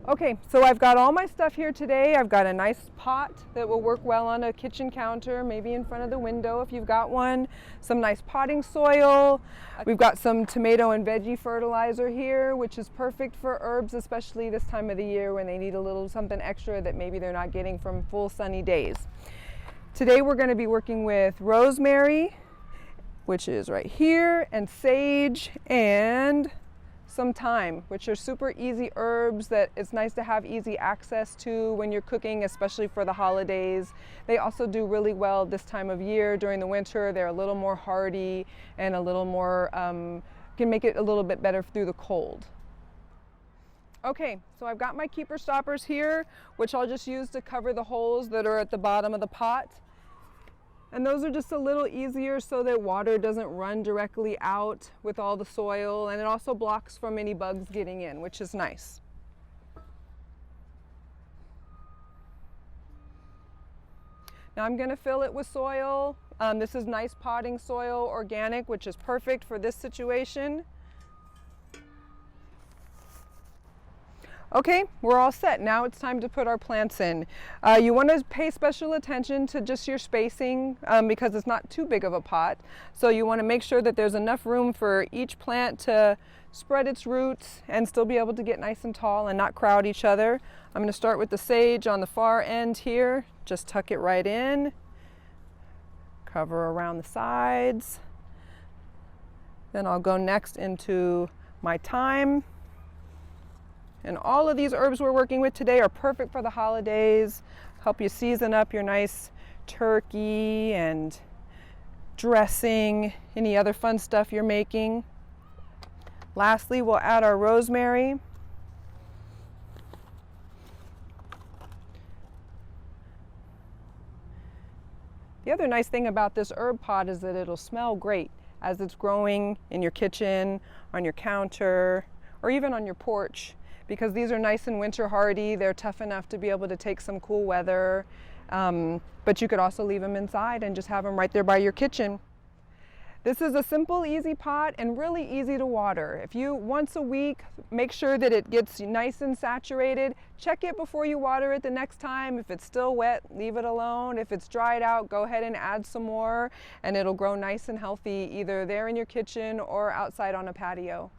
Okay, so I've got all my stuff here today. I've got a nice pot that will work well on a kitchen counter, maybe in front of the window if you've got one. Some nice potting soil. We've got some tomato and veggie fertilizer here, which is perfect for herbs, especially this time of the year when they need a little something extra that maybe they're not getting from full sunny days. Today we're going to be working with rosemary, which is right here, and sage, and some thyme, which are super easy herbs that it's nice to have easy access to when you're cooking, especially for the holidays. They also do really well this time of year. During the winter, they're a little more hardy and a little more, can make it a little bit better through the cold. Okay, so I've got my keeper stoppers here, which I'll just use to cover the holes that are at the bottom of the pot. And those are just a little easier so that water doesn't run directly out with all the soil, and it also blocks from any bugs getting in, which is nice. Now I'm going to fill it with soil. This is nice potting soil, organic, which is perfect for this situation. Okay, we're all set. Now it's time to put our plants in. You want to pay special attention to just your spacing because it's not too big of a pot. So you want to make sure that there's enough room for each plant to spread its roots and still be able to get nice and tall and not crowd each other. I'm going to start with the sage on the far end here. Just tuck it right in. Cover around the sides. Then I'll go next into my thyme. And all of these herbs we're working with today are perfect for the holidays. Help you season up your nice turkey and dressing, any other fun stuff you're making. Lastly, we'll add our rosemary. The other nice thing about this herb pot is that it'll smell great as it's growing in your kitchen, on your counter, or even on your porch. Because these are nice and winter hardy. They're tough enough to be able to take some cool weather, but you could also leave them inside and just have them right there by your kitchen. This is a simple, easy pot and really easy to water. If you, once a week, make sure that it gets nice and saturated. Check it before you water it the next time. If it's still wet, leave it alone. If it's dried out, go ahead and add some more, and it'll grow nice and healthy either there in your kitchen or outside on a patio.